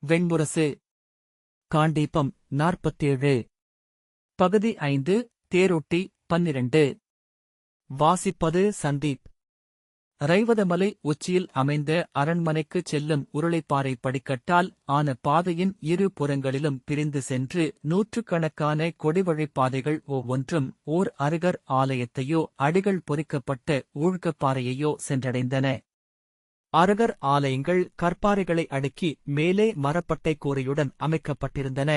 வெண்முரசு. காண்டீபம் 47. பகுதி 5. தேரொட்டி 12. வாசிப்பது சந்தீப். ரைவதமலை உச்சியில் அமைந்த அரண்மனைக்குச் செல்லும் உருளைப்பாறை படிக்கட்டால் ஆன பாதையின் இரு புறங்களிலும் பிரிந்து சென்று நூற்றுக்கணக்கான கொடிவழிப் பாதைகள் ஒவ்வொன்றும் ஓர் அருகர் ஆலயத்தையோ அடிகள் பொறிக்கப்பட்ட ஊழ்கப்பாறையையோ சென்றடைந்தன. அருகர் ஆலயங்கள் கற்பாறைகளை அடுக்கி மேலே மரப்பட்டை கூரையுடன் அமைக்கப்பட்டிருந்தன.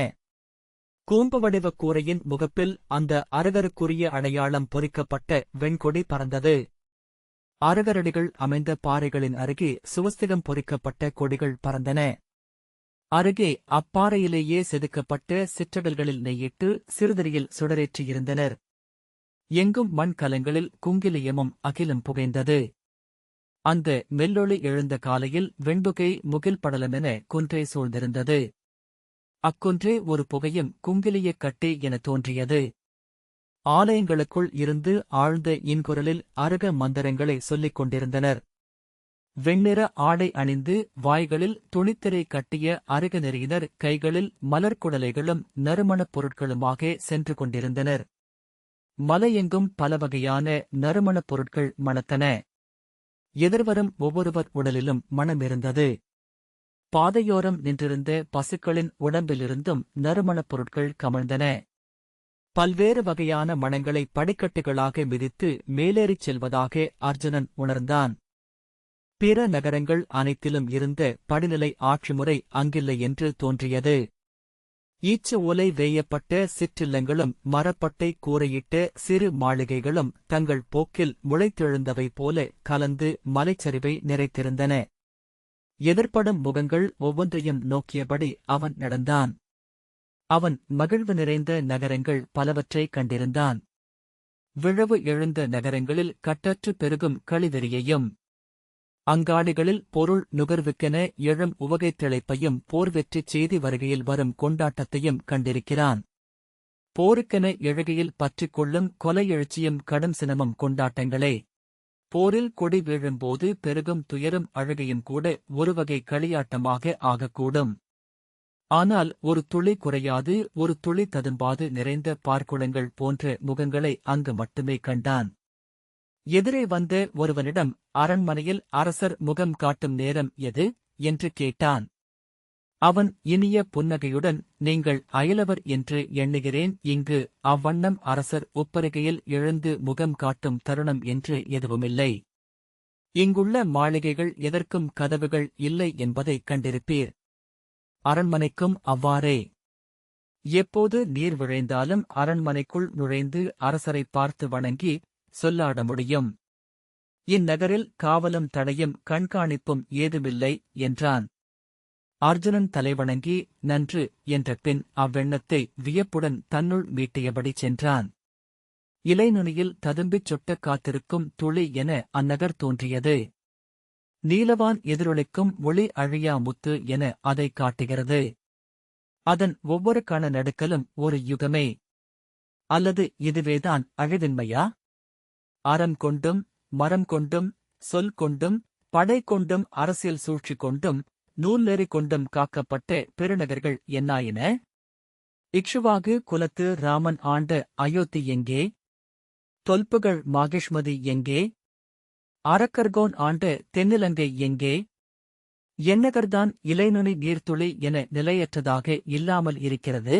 கூம்பு வடிவ கூரையின் முகப்பில் அந்த அருகருக்குரிய அடையாளம் பொறிக்கப்பட்ட வெண்கொடி பறந்தது. அருகரடிகள் அமைந்த பாறைகளின் அருகே சுவஸ்திகம் பொறிக்கப்பட்ட கொடிகள் பறந்தன. அருகே அப்பாறையிலேயே செதுக்கப்பட்ட சிற்றடல்களில் நெய்யிட்டு சிறுதறியில் சுடரேற்றியிருந்தனர். எங்கும் மண் கலங்களில் குங்கிலியமும் அகிலும் புகைந்தது. அந்த மெல்லொளி எழுந்த காலையில் வெண்புகை முகில் படலமென குன்றை சூழ்ந்திருந்தது. அக்குன்றே ஒரு புகையும் குங்கிலியக் கட்டே என தோன்றியது. ஆலயங்களுக்குள் இருந்து ஆழ்ந்த இன்குரலில் அருக மந்திரங்களை சொல்லிக் கொண்டிருந்தனர். வெண்ணிற ஆடை அணிந்து வாய்களில் துணித்திரை கட்டிய அருக நெறியினர் கைகளில் மலர்க்குடலைகளும் நறுமணப் பொருட்களுமாக சென்று கொண்டிருந்தனர். மலையெங்கும் பலவகையான நறுமணப் பொருட்கள் மணத்தன. எதிர்வரும் ஒவ்வொருவர் உடலிலும் மணமிருந்தது. பாதையோரம் நின்றிருந்த பசுக்களின் உடம்பிலிருந்தும் நறுமணப் பொருட்கள் கமழ்ந்தன. பல்வேறு வகையான மணங்களை படிக்கட்டுகளாக மிதித்து மேலேறிச் செல்வதாக அர்ஜுனன் உணர்ந்தான். பிற நகரங்கள் அனைத்திலும் இருந்த படிநிலை ஆட்சிமுறை அங்கில்லை என்று தோன்றியது. ஈச்ச ஓலை வேயப்பட்ட சிற்றில்லங்களும் மரப்பட்டை கூரையிட்ட சிறு மாளிகைகளும் தங்கள் போக்கில் முளைத்தெழுந்தவை போல கலந்து மலைச்சரிவை நிறைத்திருந்தன. எதிர்ப்படும் முகங்கள் ஒவ்வொன்றையும் நோக்கியபடி அவன் நடந்தான். அவன் மகிழ்வு நிறைந்த நகரங்கள் பலவற்றைக் கண்டிருந்தான். விழவு எழுந்த நகரங்களில் கட்டற்று பெருகும் களிவெறியையும், அங்காடிகளில் பொருள் நுகர்வுக்கென எழும் உவகைத் திளைப்பையும் போர்வெற்றிச் செய்தி வருகையில் வரும் கொண்டாட்டத்தையும் கண்டிருக்கிறான். போருக்கென எழுகையில் பற்றிக் கொள்ளும் கொலை எழுச்சியும் கடும் சினமும் கொண்டாட்டங்களே. போரில் கொடி வீழும்போது பெருகும் துயரும் அழுகையும் கூட ஒருவகை களியாட்டமாக ஆகக்கூடும். ஆனால் ஒரு துளி குறையாது ஒரு துளி ததும்பாது நிறைந்த பார்க்குளங்கள் போன்ற முகங்களை அங்கு மட்டுமே கண்டான். எதிரே வந்த ஒருவனிடம் அரண்மனையில் அரசர் முகம் காட்டும் நேரம் எது என்று கேட்டான். அவன் இனிய புன்னகையுடன், நீங்கள் அயலவர் என்று எண்ணுகிறேன். இங்கு அவ்வண்ணம் அரசர் ஒப்பருகையில் எழுந்து முகம் காட்டும் தருணம் என்று எதுவுமில்லை. இங்குள்ள மாளிகைகள் எதற்கும் கதவுகள் இல்லை என்பதைக் கண்டிருப்பீர். அரண்மனைக்கும் அவ்வாறே. எப்போது நீர் விழைந்தாலும் அரண்மனைக்குள் நுழைந்து அரசரைப் பார்த்து வணங்கி சொல்லாட முடியும். இந்நகரில் காவலும் தடையும் கண்காணிப்பும் ஏதுமில்லை என்றான். அர்ஜுனன் தலைவணங்கி நன்று என்ற பின் அவ்வெண்ணத்தை வியப்புடன் தன்னுள் மீட்டியபடி சென்றான். இலைநுனியில் ததும்பிச் சொட்ட காத்திருக்கும் துளி என அந்நகர் தோன்றியது. நீலவான் எதிரொலிக்கும் ஒளி அழியா முத்து என அதைக் காட்டுகிறது. அதன் ஒவ்வொரு கண நடுக்கலும் ஒரு யுகமே. அல்லது இதுவேதான் அழிவின்மையா? அறம் கொண்டும் மரம் கொண்டும் சொல் கொண்டும் படை கொண்டும் அரசியல் சூழ்ச்சி கொண்டும் நூல்நெறி கொண்டும் காக்கப்பட்ட பெருநகர்கள் என்னாயின? இக்ஷுவாகு குலத்து ராமன் ஆண்ட அயோத்தி எங்கே? தொல்புகழ் மாகிஷ்மதி எங்கே? அரக்கர்கோன் ஆண்ட தென்னிலங்கை எங்கே? என்னகர்தான் இலைநுனி நீர்த்துளி என நிலையற்றதாக இல்லாமல் இருக்கிறது?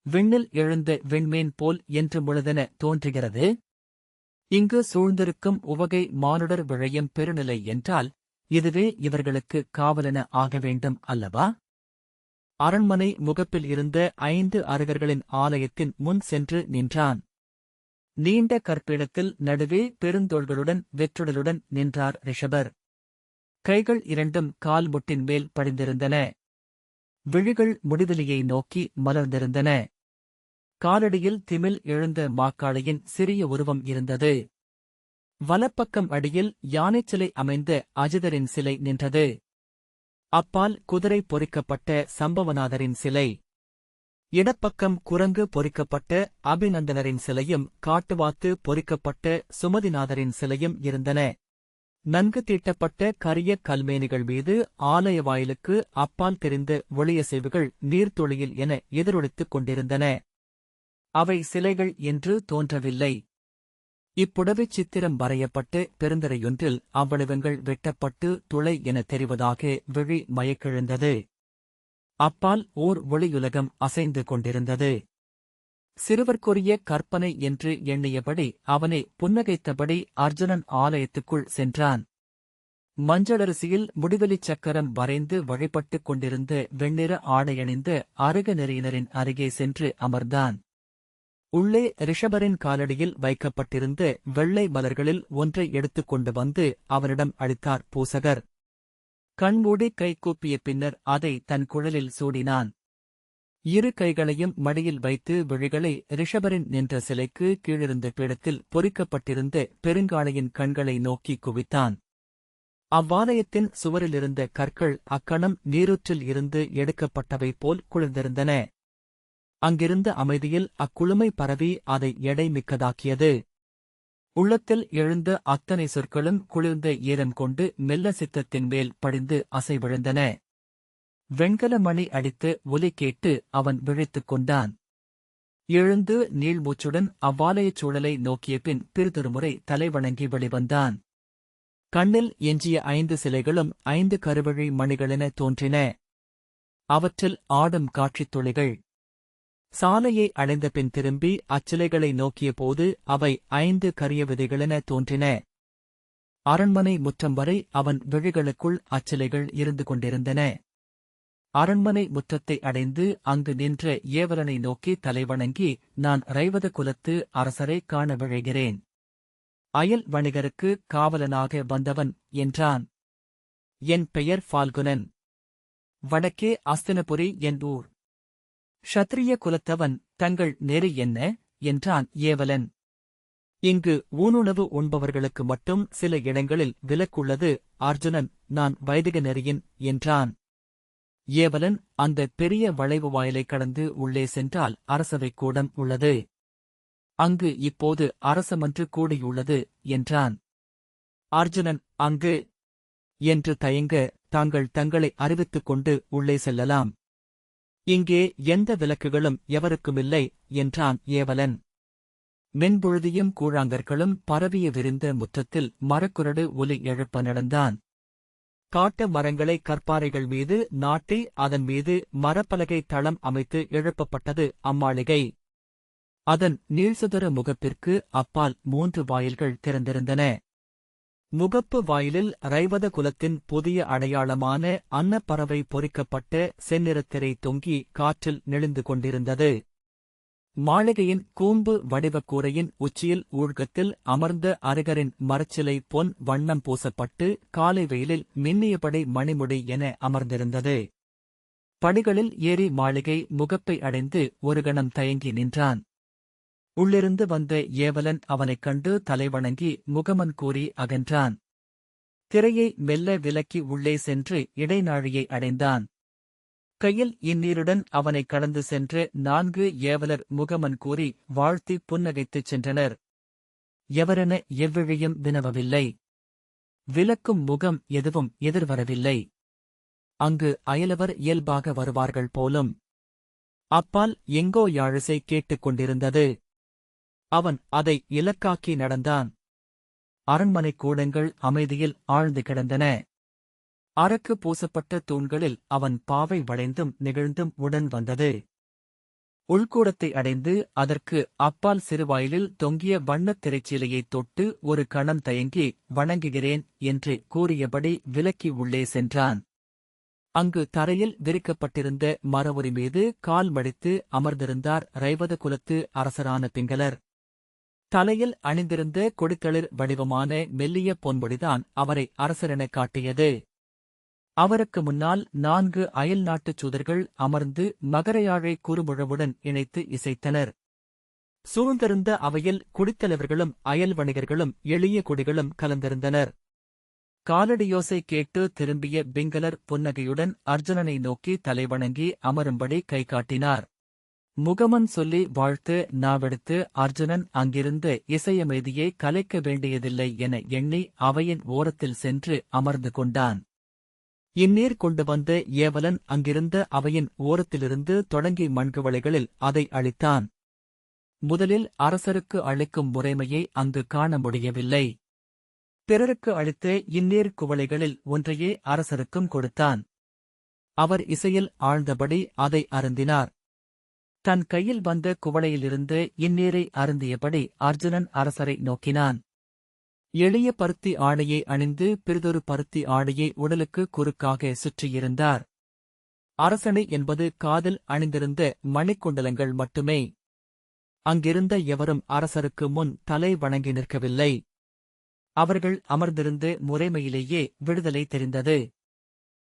விண்ணில் எழுந்த விண்மீன் போல் என்று முழுதென தோன்றுகிறது. இங்கு சூழ்ந்திருக்கும் உவகை மானுடர் விழையும் பெருநிலை என்றால் இதுவே இவர்களுக்கு காவலென ஆக வேண்டும் அல்லவா? அரண்மனை முகப்பில் இருந்த 5 அருகர்களின் ஆலயத்தின் முன் சென்று நின்றான். நீண்ட கற்பீடத்தில் நடுவே பெருந்தோள்களுடன் வெற்றுடலுடன் நின்றார் ரிஷபர். கைகள் இரண்டும் கால் முட்டின் மேல் படிந்திருந்தன. விழிகள் முடிவெளியை நோக்கி மலர்ந்திருந்தன. காலடியில் திமில் எழுந்த மாக்காளையின் சிறிய உருவம் இருந்தது. வலப்பக்கம் அடியில் யானைச்சிலை அமைந்த அஜிதரின் சிலை நின்றது. அப்பால் குதிரை பொறிக்கப்பட்ட சம்பவநாதரின் சிலை. இடப்பக்கம் குரங்கு பொறிக்கப்பட்ட அபிநந்தனரின் சிலையும் காட்டுவாத்து பொறிக்கப்பட்ட சுமதிநாதரின் சிலையும் இருந்தன. நன்கு தீட்டப்பட்ட கரிய கல்மேனிகள் மீது ஆலய வாயிலுக்கு அப்பால் தெரிந்த ஒளியசைவுகள் நீர்த்துளியில் என எதிரொலித்துக் கொண்டிருந்தன. அவை சிலைகள் என்று தோன்றவில்லை. இப்புடவைச் சித்திரம் வரையப்பட்டு பெருந்தரையொன்றில் அவ்வடிவங்கள் வெட்டப்பட்டு துளை என தெரிவதாக விழி மயக்கெழுந்தது. அப்பால் ஓர் ஒளியுலகம் அசைந்து கொண்டிருந்தது. சிறுவர்க்குரிய கற்பனை என்று எண்ணியபடி அவனை புன்னகைத்தபடி அர்ஜுனன் ஆலயத்துக்குள் சென்றான். மஞ்சளரிசியில் முடிவெளிச் சக்கரம் வரைந்து வழிபட்டுக் கொண்டிருந்த வெண்ணிற ஆடையணிந்த அருகநெறியினரின் அருகே சென்று அமர்ந்தான். உள்ளே ரிஷபரின் காலடியில் வைக்கப்பட்டிருந்த வெள்ளை மலர்களில் ஒன்றை எடுத்துக் கொண்டு வந்து அவனிடம் அளித்தார் பூசகர். கண்மூடி கைகூப்பிய பின்னர் அதை தன் குழலில் சூடினான். இரு கைகளையும் மடியில் வைத்து விழிகளை ரிஷபரின் நின்ற சிலைக்கு கீழிருந்த பீடத்தில் பொறிக்கப்பட்டிருந்த பெருங்காளையின் கண்களை நோக்கி குவித்தான். அவ்வாலயத்தின் சுவரிலிருந்த கற்கள் அக்கணம் நீரூற்றில் இருந்து எடுக்கப்பட்டவை போல் குளிர்ந்திருந்தன. அங்கிருந்த அமைதியில் அக்குளுமை பரவி அதை எடை மிக்கதாக்கியது. உள்ளத்தில் எழுந்த அத்தனை சொற்களும் குளிர்ந்த ஈரம் கொண்டு மெல்ல சித்தத்தின் மேல் படிந்து அசைவிழுந்தன. வெண்கல மணி அடித்து ஒலி கேட்டு அவன் விழித்துக் கொண்டான். எழுந்து நீள்மூச்சுடன் அவ்வாலயச் சூழலை நோக்கிய பின் பிறிதொருமுறை தலைவணங்கி வெளிவந்தான். கண்ணில் எஞ்சிய 5 சிலைகளும் 5 கருவழி மணிகளென தோன்றின. அவற்றில் ஆடும் காட்சித் துளிகள். சாலையை அடைந்த பின் திரும்பி அச்சிலைகளை நோக்கிய போது அவை 5 கரிய விதைகளென தோன்றின. அரண்மனை முற்றம் வரை அவன் விழிகளுக்குள் அச்சிலைகள் இருந்து கொண்டிருந்தன. அரண்மனை முற்றத்தை அடைந்து அங்கு நின்ற ஏவலனை நோக்கி தலைவணங்கி, நான் ரைவத குலத்து அரசரை காண விழைகிறேன். அயல் வணிகருக்கு காவலனாக வந்தவன் என்றான். என் பெயர் ஃபால்குனன். வடக்கே அஸ்தினபுரி என் ஊர். ஷத்ரிய குலத்தவன். தங்கள் நெறி என்ன என்றான் ஏவலன். இங்கு ஊனுணவு உண்பவர்களுக்கு மட்டும் சில இடங்களில் விலக்குள்ளது அர்ஜுனன். நான் வைதிக நெறியின் என்றான். ஏவலன், அந்த பெரிய வளைவு வாயிலை கடந்து உள்ளே சென்றால் அரசவைக் கூடம் உள்ளது. அங்கு இப்போது அரசமன்று கூடியுள்ளது என்றான். அர்ஜுனன், அங்கு என்று தயங்க, தாங்கள் தங்களை அறிவித்துக் கொண்டு உள்ளே செல்லலாம். இங்கே எந்த விலக்குகளும் எவருக்குமில்லை என்றான் ஏவலன். மென்புழுதியும் கூழாங்கற்களும் பரவிய விரிந்த முற்றத்தில் மரக்குரடு ஒலி எழுப்ப நடந்தான். காட்டு மரங்களை கற்பாறைகள் மீது நாட்டி அதன் மீது மரப்பலகை தளம் அமைத்து எழுப்பப்பட்டது அம்மாளிகை. அதன் நீள்சுதர முகப்பிற்கு அப்பால் 3 வாயில்கள் திறந்திருந்தன. முகப்பு வாயிலில் ரைவத குலத்தின் புதிய அடையாளமான அன்னப்பறவை பொறிக்கப்பட்ட செந்நிறத்திரை தொங்கி காற்றில் நெளிந்து கொண்டிருந்தது. மாளிகையின் கூம்பு வடிவக் கூரையின் உச்சியில் ஊழ்கத்தில் அமர்ந்த அருகரின் மரச்சிலை பொன் வண்ணம் பூசப்பட்டு காலை வெயிலில் மின்னியபடி மணிமுடி என அமர்ந்திருந்தது. படிகளில் ஏறி மாளிகை முகப்பை அடைந்து ஒரு கணம் தயங்கி நின்றான். உள்ளிருந்து வந்த ஏவலன் அவனைக் கண்டு தலைவணங்கி முகமன் கூறி அகன்றான். திரையை மெல்ல விலக்கி உள்ளே சென்று இடைநாழியை அடைந்தான். கையில் இந்நீருடன் அவனை கடந்து சென்று 4 ஏவலர் முகமன் கூறி வாழ்த்தி புன்னகைத்துச் சென்றனர். எவரென எவ்விழியும் வினவவில்லை. விலக்கும் முகம் எதுவும் எதிர்வரவில்லை. அங்கு அயலவர் இயல்பாக வருவார்கள் போலும். அப்பால் எங்கோ யாழிசை கேட்டுக் கொண்டிருந்தது. அவன் அதை இலக்காக்கி நடந்தான். அரண்மனைக் கூடங்கள் அமைதியில் ஆழ்ந்து கிடந்தன. அரக்கு பூசப்பட்ட தூண்களில் அவன் பாவை வளைந்தும் நெகிழ்ந்தும் உடன் வந்தது. உள்கூடத்தை அடைந்து அதற்கு அப்பால் சிறுவாயிலில் தொங்கிய வண்ணத் திரைச்சீலையைத் தொட்டு ஒரு கணம் தயங்கி வணங்குகிறேன் என்று கூறியபடி விலக்கி உள்ளே சென்றான். அங்கு தரையில் விரிக்கப்பட்டிருந்த மரவுரி மீது கால் மடித்து அமர்ந்திருந்தார் ரைவத குலத்து அரசரான பிங்களர். தலையில் அணிந்திருந்த கொடித்தளிர் வடிவமான மெல்லிய பொன்முடிதான் அவரை அரசரெனக் காட்டியது. அவருக்கு முன்னால் 4 அயல் நாட்டுச் சூதர்கள் அமர்ந்து மகரயாழை குறுமுழவுடன் இணைத்து இசைத்தனர். சூழ்ந்திருந்த அவையில் குடித்தலைவர்களும் அயல் வணிகர்களும் எளிய குடிகளும் கலந்திருந்தனர். காலடியோசை கேட்டு திரும்பிய பிங்களர் புன்னகையுடன் அர்ஜுனனை நோக்கி தலைவணங்கி அமரும்படி கை காட்டினார். முகமன் சொல்லி வாழ்த்து நாவெடுத்து அர்ஜுனன் அங்கிருந்த இசையமைதியை கலைக்க வேண்டியதில்லை என எண்ணி அவையின் ஓரத்தில் சென்று அமர்ந்து கொண்டான். இந்நீர் கொண்டு வந்த ஏவலன் அங்கிருந்த அவையின் ஓரத்திலிருந்து தொடங்கி மண்குவளைகளில் அதை அளித்தான். முதலில் அரசருக்கு அளிக்கும் முறைமையை அங்கு காண முடியவில்லை. பிறருக்கு அளித்த இந்நீர் குவளைகளில் ஒன்றையே அரசருக்கும் கொடுத்தான். அவர் இசையில் ஆழ்ந்தபடி அதை அருந்தினார். தன் கையில் வந்த குவளையிலிருந்து இந்நீரை அருந்தியபடி அர்ஜுனன் அரசரை நோக்கினான். எளிய பருத்தி ஆடையை அணிந்து பிறிதொரு பருத்தி ஆடையை உடலுக்கு குறுக்காக சுற்றியிருந்தார். அரசனை என்பது காதில் அணிந்திருந்த மணிக்குண்டலங்கள் மட்டுமே. அங்கிருந்த எவரும் அரசருக்கு முன் தலை வணங்கி நிற்கவில்லை. அவர்கள் அமர்ந்திருந்த முறைமையிலேயே விடுதலை தெரிந்தது.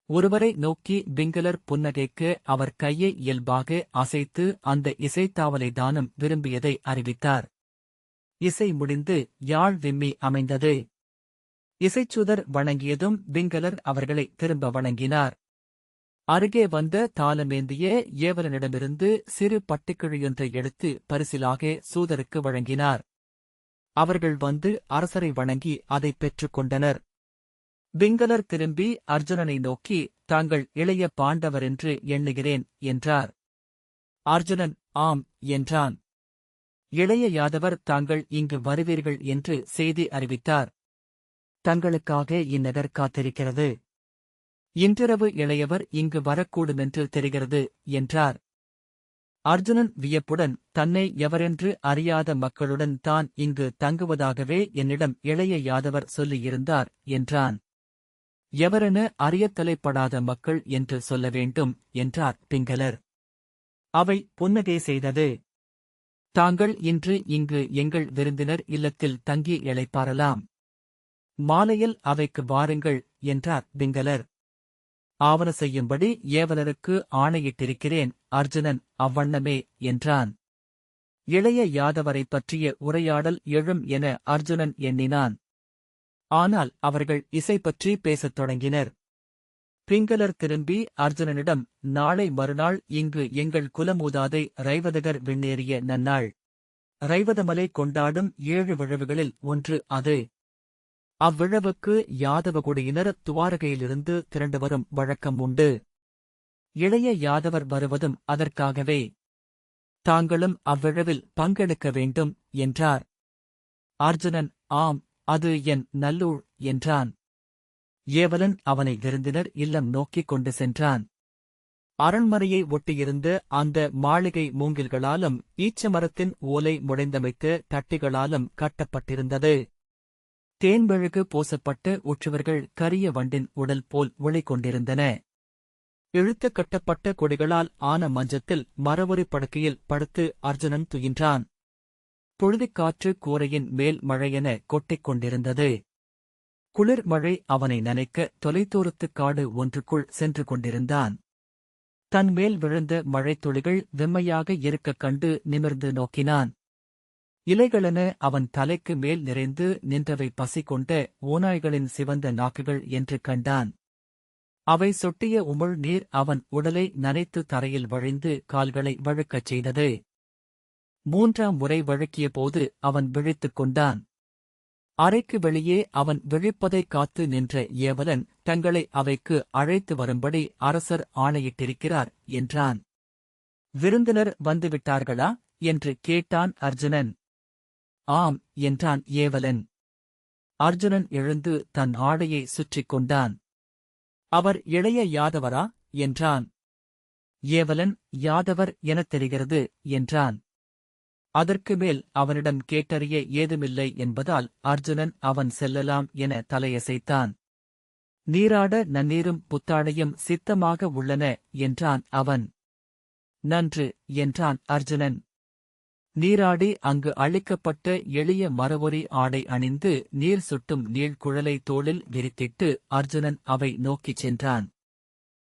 ஒருவரை நோக்கி பிங்களர் புன்னகைக்கு அவர் கையை இயல்பாக அசைத்து அந்த இசைத்தாவலை தானும் விரும்பியதை அறிவித்தார். இசை முடிந்து யாழ் விம்மி அமைந்தது. இசைச்சுதர் வணங்கியதும் பிங்களர் அவர்களை திரும்ப வணங்கினார். அருகே வந்த தாளமேந்திய ஏவலனிடமிருந்து சிறு பட்டுக்கிழியொன்றை எடுத்து பரிசிலாக சூதருக்கு வழங்கினார். அவர்கள் வந்து அரசரை வணங்கி அதைப் பெற்றுக் கொண்டனர். பிங்களர் திரும்பி அர்ஜுனனை நோக்கி, தாங்கள் இளைய பாண்டவரென்று எண்ணுகிறேன் என்றார். அர்ஜுனன் ஆம் என்றான். இளைய யாதவர் தாங்கள் இங்கு வருவீர்கள் என்று செய்தி அறிவித்தார். தங்களுக்காக இந்நகர் காத்திருக்கிறது. இன்றிரவு இளையவர் இங்கு வரக்கூடுமென்று தெரிகிறது என்றார். அர்ஜுனன் வியப்புடன் தன்னை எவரென்று அறியாத மக்களுடன் தான் இங்கு தங்குவதாகவே என்னிடம் இளைய யாதவர் சொல்லியிருந்தார் என்றான். எவரென அறியத் தலைப்படாத மக்கள் என்று சொல்ல வேண்டும் என்றார் பிங்களர். அவை புன்னகை செய்தது. தாங்கள் இன்று இங்கு எங்கள் விருந்தினர் இல்லத்தில் தங்கி இளைப்பாறலாம். மாலையில் அவைக்கு வாருங்கள் என்றார் பிங்களர். ஆவன செய்யும்படி ஏவலருக்கு ஆணையிட்டிருக்கிறேன். அர்ஜுனன் அவ்வண்ணமே என்றான். இளைய யாதவரைப் பற்றிய உரையாடல் எழும் என அர்ஜுனன் எண்ணினான். ஆனால் அவர்கள் இசை பற்றி பேசத் தொடங்கினர். பிங்களர் திரும்பி அர்ஜுனனிடம், நாளை மறுநாள் இங்கு எங்கள் குலமூதாதை ரைவதகர் விண்ணேறிய நன்னாள். ரைவதமலை கொண்டாடும் 7 விழவுகளில் ஒன்று அது. அவ்விழவுக்கு யாதவகுடியினர் துவாரகையிலிருந்து திரண்டு வரும் வழக்கம் உண்டு. இளைய யாதவர் வருவதும் அதற்காகவே. தாங்களும் அவ்விழவில் பங்கெடுக்க வேண்டும் என்றார். அர்ஜுனன் ஆம், அது என் நல்லூர் என்றான். ஏவலன் அவனை விருந்தினர் இல்லம் நோக்கிக் கொண்டு சென்றான். அரண்மனையை ஒட்டியிருந்த அந்த மாளிகை மூங்கில்களாலும் ஈச்சமரத்தின் ஓலை முடைந்தமைத்த தட்டிகளாலும் கட்டப்பட்டிருந்தது. தேன்மெழுகு பூசப்பட்ட உற்றுவர்கள் கரிய வண்டின் உடல் போல் ஒளிகொண்டிருந்தன. இழுத்து கட்டப்பட்ட கொடிகளால் ஆன மஞ்சத்தில் மரவொரி படுக்கையில் படுத்து அர்ஜுனன் துயின்றான். புழுதிக்காற்று கூரையின் மேல் மழையென கொட்டிக் கொண்டிருந்தது. குளிர் மழை அவனை நனைக்க தொலைதூரத்துக் காடு ஒன்றுக்குள் சென்று கொண்டிருந்தான். தன் மேல் விழுந்த மழைத்துளிகள் வெம்மையாக இருக்கக் கண்டு நிமிர்ந்து நோக்கினான். இலைகளென அவன் தலைக்கு மேல் நிறைந்து நின்றவை பசி கொண்ட ஓநாய்களின் சிவந்த நாக்குகள் என்று கண்டான். அவை சொட்டிய உமிழ் நீர் அவன் உடலை நனைத்து தரையில் வழிந்து கால்களை வழுக்கச் செய்தது. 3ஆம் முறை வழுக்கிய போது அவன் விழித்துக் கொண்டான். அறைக்கு வெளியே அவன் விழிப்பதைக் காத்து நின்ற ஏவலன், தங்களை அவைக்கு அழைத்து வரும்படி அரசர் ஆணையிட்டிருக்கிறார் என்றான். விருந்தினர் வந்துவிட்டார்களா என்று கேட்டான் அர்ஜுனன். ஆம் என்றான் ஏவலன். அர்ஜுனன் எழுந்து தன் ஆடையை சுற்றிக் கொண்டான். அவர் இளைய யாதவரா என்றான். ஏவலன், யாதவர் எனத் தெரிகிறது என்றான். அதற்கு மேல் அவனிடம் கேட்டறிய ஏதுமில்லை என்பதால் அர்ஜுனன் அவன் செல்லலாம் என தலையசைத்தான். நீராட நன்னீரும் புத்தாடையும் சித்தமாக உள்ளன என்றான் அவன். நன்று என்றான் அர்ஜுனன். நீராடி அங்கு அளிக்கப்பட்ட எளிய மரவொரி ஆடை அணிந்து நீர் சுட்டும் நீழ்குழலை தோளில் விரித்திட்டு அர்ஜுனன் அவை நோக்கிச் சென்றான்.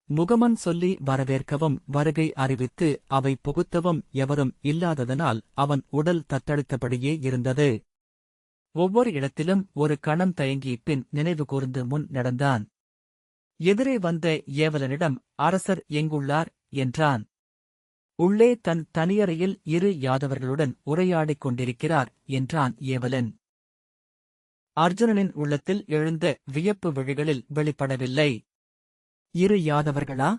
முகமன் சொல்லி வரவேற்கவும் வருகை அறிவித்து அவை புகுத்தவும் எவரும் இல்லாததனால் அவன் உடல் தத்தளித்தபடியே இருந்தது. ஒவ்வொரு இடத்திலும் ஒரு கணம் தயங்கி பின் நினைவு கூர்ந்து முன் நடந்தான். எதிரே வந்த ஏவலனிடம், அரசர் எங்குள்ளார் என்றான். உள்ளே தன் தனியறையில் இரு யாதவர்களுடன் உரையாடிக் கொண்டிருக்கிறார் என்றான் ஏவலன். அர்ஜுனனின் உள்ளத்தில் எழுந்த வியப்பு விழிகளில் வெளிப்படவில்லை. இரு யாதவர்களா?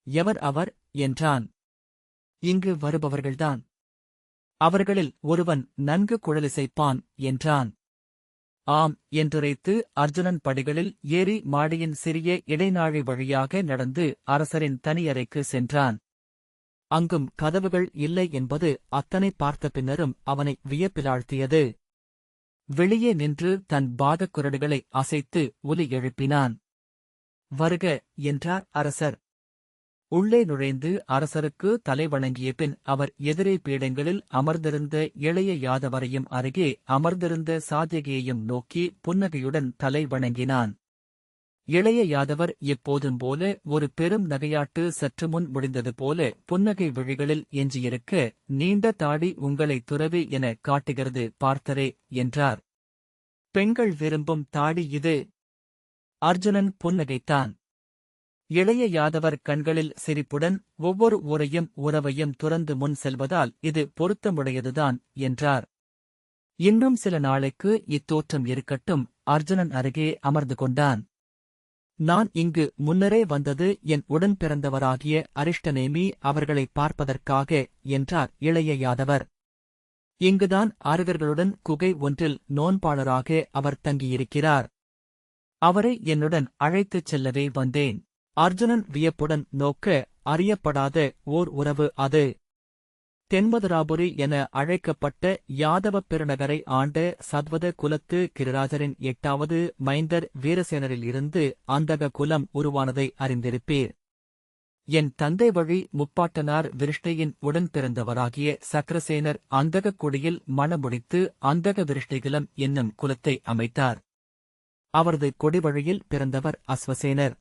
எவர் அவர்? என்றான். இங்கு வருபவர்கள்தான். அவர்களில் ஒருவன் நன்கு குழலிசைப்பான் என்றான். ஆம் என்றுரைத்து அர்ஜுனன் படிகளில் ஏறி மாடியின் சிறிய இடைநாழி வழியாக நடந்து அரசரின் தனியறைக்கு சென்றான். அங்கும் கதவுகள் இல்லை என்பது அத்தனை பார்த்த பின்னரும் அவனை வியப்பிலாழ்த்தியது. வெளியே நின்று தன் பாதக்குரடுகளை அசைத்து ஒலி எழுப்பினான். வருக என்றார் அரசர். உள்ளே நுழைந்து அரசருக்கு தலை வணங்கிய பின் அவர் எதிரே பீடங்களில் அமர்ந்திருந்த இளைய யாதவரையும் அருகே அமர்ந்திருந்த சாத்யகியையும் நோக்கி புன்னகையுடன் தலை வணங்கினான். இளைய யாதவர் எப்போதும் போல ஒரு பெரும் நகையாட்டு சற்று முன் முடிந்தது போல புன்னகை விழிகளில் எஞ்சியிருக்க, நீண்ட தாடி உங்களை துறவி என காட்டுகிறது பார்த்தரே என்றார். பெண்கள் விரும்பும் தாடி இது. அர்ஜுனன் புன்னகைத்தான். இளைய யாதவர் கண்களில் சிரிப்புடன் ஒவ்வொரு ஊரையும் உறவையும் துறந்து முன் செல்வதால் இது பொருத்தமுடையதுதான் என்றார். இன்னும் சில நாளைக்கு இத்தோற்றம் இருக்கட்டும். அர்ஜுனன் அருகே அமர்ந்து கொண்டான். நான் இங்கு முன்னரே வந்தது என் உடன் பிறந்தவராகிய அரிஷ்டநேமி அவர்களை பார்ப்பதற்காக என்றார் இளைய யாதவர். இங்குதான் ஆருகர்களுடன் குகை ஒன்றில் நோன்பாளராக அவர் தங்கியிருக்கிறார். அவரை என்னுடன் அழைத்துச் செல்லவே வந்தேன். அர்ஜுனன் வியப்புடன் நோக்க, அறியப்படாத ஓர் உறவு அது. தென்மதுராபுரி என அழைக்கப்பட்ட யாதவப் பெருநகரை ஆண்ட சத்வத குலத்து கிரிராஜரின் 8வது மைந்தர் வீரசேனரில் இருந்து அந்தக குலம் உருவானதை அறிந்திருப்பீர். என் தந்தை வழி முப்பாட்டனார் விருஷ்ணையின் உடன் பிறந்தவராகிய சக்கரசேனர் அந்தகக் குடியில் மணமுடித்து அந்தக விருஷ்ணைகுலம் என்னும் குலத்தை அமைத்தார். அவரது கொடிவழியில் பிறந்தவர் அஸ்வசேனர்.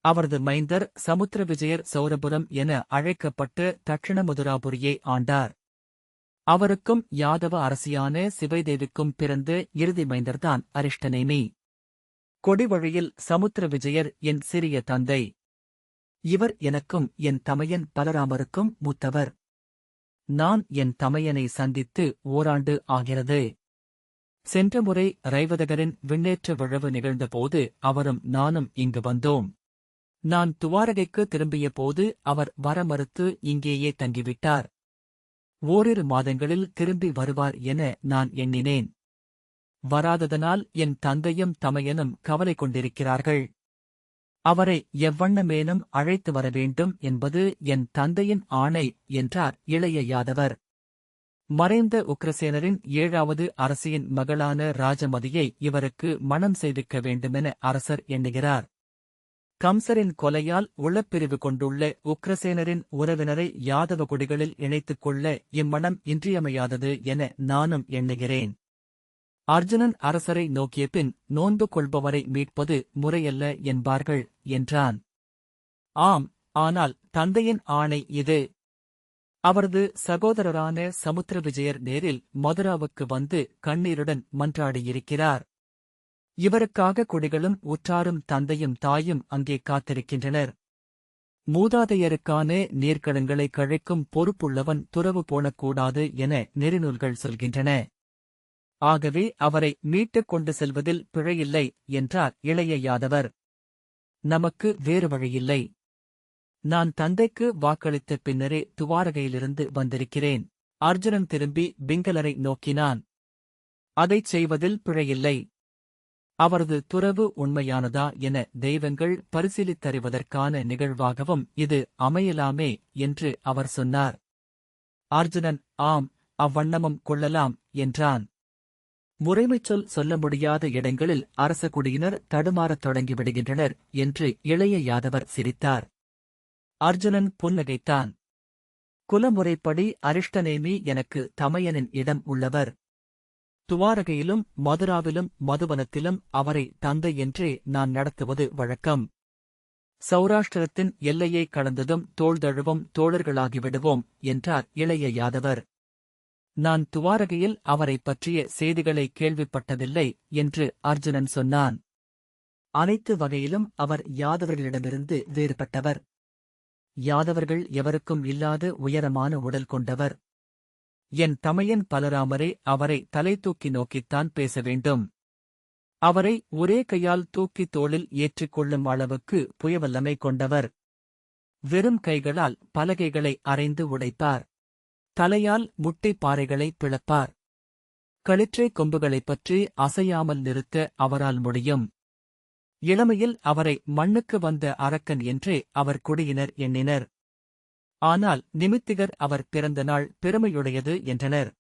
அவரது மைந்தர் சமுத்திர விஜயர் சௌரபுரம் என அழைக்கப்பட்ட தட்சிணமதுராபுரியை ஆண்டார். அவருக்கும் யாதவ அரசியான சிவைதேவிக்கும் பிறந்த இறுதி மைந்தர்தான் அரிஷ்டநேமி. கொடிவழியில் சமுத்திர விஜயர் என் சிறிய தந்தை. இவர் எனக்கும் என் தமையன் பலராமருக்கும் மூத்தவர். நான் என் தமையனை சந்தித்து ஓராண்டு ஆகிறது. சென்ற முறை ரைவதகரின் விண்ணேற்ற விழவு நிகழ்ந்தபோது அவரும் நானும் இங்கு வந்தோம். நான் துவாரகைக்கு திரும்பிய போது அவர் வர மறுத்து இங்கேயே தங்கிவிட்டார். ஓரிரு மாதங்களில் திரும்பி வருவார் என நான் எண்ணினேன். வராததனால் என் தந்தையும் தமையனும் கவலை கொண்டிருக்கிறார்கள். அவரை எவ்வண்ணமேனும் அழைத்து வர வேண்டும் என்பது என் தந்தையின் ஆணை என்றார் இளைய யாதவர். மறைந்த உக்ரசேனரின் 7வது அரசியின் மகளான ராஜமதியை இவருக்கு மணம் செய்விக்க வேண்டுமென அரசர் எண்ணுகிறார். கம்சரின் கொலையால் உளப்பிரிவு கொண்டுள்ள உக்ரசேனரின் உறவினரை யாதவ குடிகளில் இணைத்துக் கொள்ள இம்மணம் இன்றியமையாதது என நானும் எண்ணுகிறேன். அர்ஜுனன் அரசரை நோக்கிய பின், நோன்பு கொள்பவரை மீட்பது முறையல்ல என்பார்கள் என்றான். ஆம், ஆனால் தந்தையின் ஆணை இது. அவரது சகோதரரான சமுத்திர விஜயர் நேரில் மதுராவுக்கு வந்து கண்ணீருடன் மன்றாடியிருக்கிறார். இவருக்காக குடிகளும் உற்றாரும் தந்தையும் தாயும் அங்கே காத்திருக்கின்றனர். மூதாதையருக்கான நீர்க்கடன்களை கழிக்கும் பொறுப்புள்ளவன் துறவு போனக்கூடாது என நெறிநூல்கள் சொல்கின்றன. ஆகவே அவரை மீட்டுக் கொண்டு செல்வதில் பிழையில்லை என்றார் இளைய யாதவர். நமக்கு வேறு வழியில்லை. நான் தந்தைக்கு வாக்களித்த பின்னரே துவாரகையிலிருந்து வந்திருக்கிறேன். அர்ஜுனன் திரும்பி பிங்களரை நோக்கினான். அதைச் செய்வதில் பிழையில்லை. அவரது துறவு உண்மையானதா என தெய்வங்கள் பரிசீலித்தறிவதற்கான நிகழ்வாகவும் இது அமையலாமே என்று அவர் சொன்னார். அர்ஜுனன் ஆம், அவ்வண்ணமும் கொள்ளலாம் என்றான். முறைமைச் சொல் சொல்ல முடியாத இடங்களில் அரச குடியினர் தடுமாறத் தொடங்கிவிடுகின்றனர் என்று இளைய யாதவர் சிரித்தார். அர்ஜுனன் புன்னகைத்தான். குலமுறைப்படி அரிஷ்டநேமி எனக்கு தமையனின் இடம் உள்ளவர். துவாரகையிலும் மதுராவிலும் மதுவனத்திலும் அவரை தந்தை என்றே நான் நடத்துவது வழக்கம். சௌராஷ்டிரத்தின் எல்லையை கடந்ததும் தோள்தழுவும் தோழர்களாகிவிடுவோம் என்றார் இளைய யாதவர். நான் துவாரகையில் அவரைப் பற்றிய செய்திகளை கேள்விப்பட்டதில்லை என்று அர்ஜுனன் சொன்னான். அனைத்து வகையிலும் அவர் யாதவர்களிடமிருந்து வேறுபட்டவர். யாதவர்கள் எவருக்கும் இல்லாத உயரமான உடல் கொண்டவர். என் தமையன் பலராமரே அவரை தலை தூக்கி நோக்கித்தான் பேச வேண்டும். அவரை ஒரே கையால் தூக்கி தோளில் ஏற்றிக்கொள்ளும் அளவுக்கு புயவல்லமை கொண்டவர். வெறும் கைகளால் பலகைகளை அரைந்து உடைப்பார். தலையால் முட்டை பாறைகளை பிளப்பார். களிற்றை கொம்புகளைப் பற்றி அசையாமல் நிறுத்த அவரால் முடியும். இளமையில் அவரை மண்ணுக்கு வந்த அரக்கன் என்றே அவர் குடியினர் எண்ணினர். ஆனால் நிமித்திகர் அவர் பிறந்த நாள் பெருமையுடையது என்றனர்.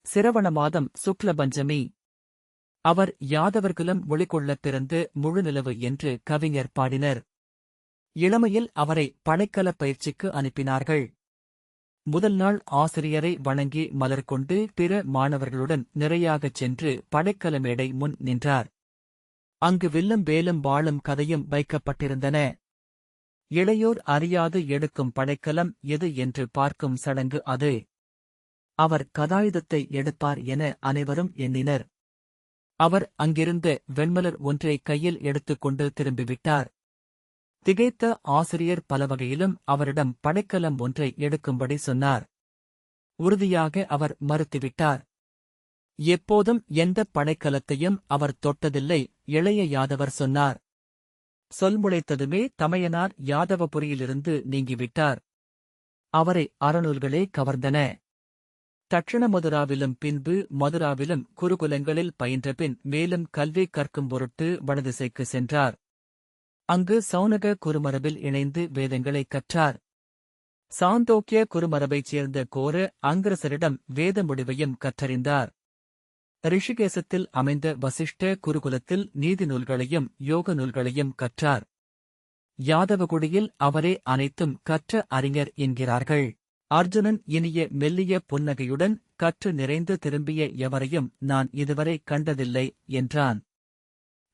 சிரவண மாதம் சுக்ல பஞ்சமி. அவர் யாதவர்குலம் ஒளிகொள்ளப் பிறந்து முழுநிலவு என்று கவிஞர் பாடினர். இளமையில் அவரை படைக்கலப் பயிற்சிக்கு அனுப்பினார்கள். முதல் நாள் ஆசிரியரை வணங்கி மலர் கொண்டு பிற மாணவர்களுடன் நிறையாகச் சென்று படைக்கல மேடை முன் நின்றார். அங்கு வில்லும் வேலும் வாளும் கதையும் வைக்கப்பட்டிருந்தன. இளையோர் அறியாது எடுக்கும் படைக்கலம் எது என்று பார்க்கும் சடங்கு அது. அவர் கதாயுதத்தை எடுப்பார் என அனைவரும் எண்ணினர். அவர் அங்கிருந்த வெண்மலர் ஒன்றை கையில் எடுத்துக்கொண்டு திரும்பிவிட்டார். திகைத்த ஆசிரியர் பல வகையிலும் அவரிடம் படைக்கலம் ஒன்றை எடுக்கும்படி சொன்னார். உறுதியாக அவர் மறுத்துவிட்டார். எப்போதும் எந்தப் படைக்கலத்தையும் அவர் தொட்டதில்லை. இளைய யாதவர் சொன்னார். சொல்முளைத்ததுமே தமையனார் யாதவபுரியிலிருந்து நீங்கிவிட்டார். அவரை அறநூல்களே கவர்ந்தன. தட்சிண மதுராவிலும் பின்பு மதுராவிலும் குருகுலங்களில் பயின்றபின் மேலும் கல்வி கற்கும் பொருட்டு வடதிசைக்கு சென்றார். அங்கு சௌனக குருமரபில் இணைந்து வேதங்களைக் கற்றார். சாந்தோக்கிய குருமரபைச் சேர்ந்த கோர அங்கிரசரிடம் வேத முடிவையும் கற்றறிந்தார். ரிஷிகேசத்தில் அமைந்த வசிஷ்ட குருகுலத்தில் நீதி நூல்களையும் யோக நூல்களையும் கற்றார். யாதவகுடியில் அவரே அனைத்தும் கற்ற அறிஞர் என்கிறார்கள். அர்ஜுனன் இனிய மெல்லிய புன்னகையுடன் கற்று நிறைந்து திரும்பிய எவரையும் நான் இதுவரை கண்டதில்லை என்றான்.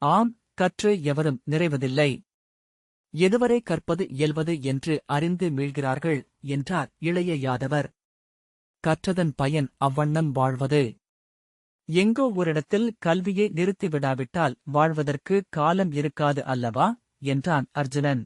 ஆம், கற்று எவரும் நிறைவதில்லை. எதுவரை கற்பது இயல்வது என்று அறிந்து மீள்கிறார்கள் என்றார் இளைய யாதவர். கற்றதன் பயன் அவ்வண்ணம் வாழ்வது. எங்கோ ஓரிடத்தில் கல்வியை நிறுத்திவிடாவிட்டால் வாழ்வதற்கு காலம் இருக்காது அல்லவா என்றான் அர்ஜுனன்.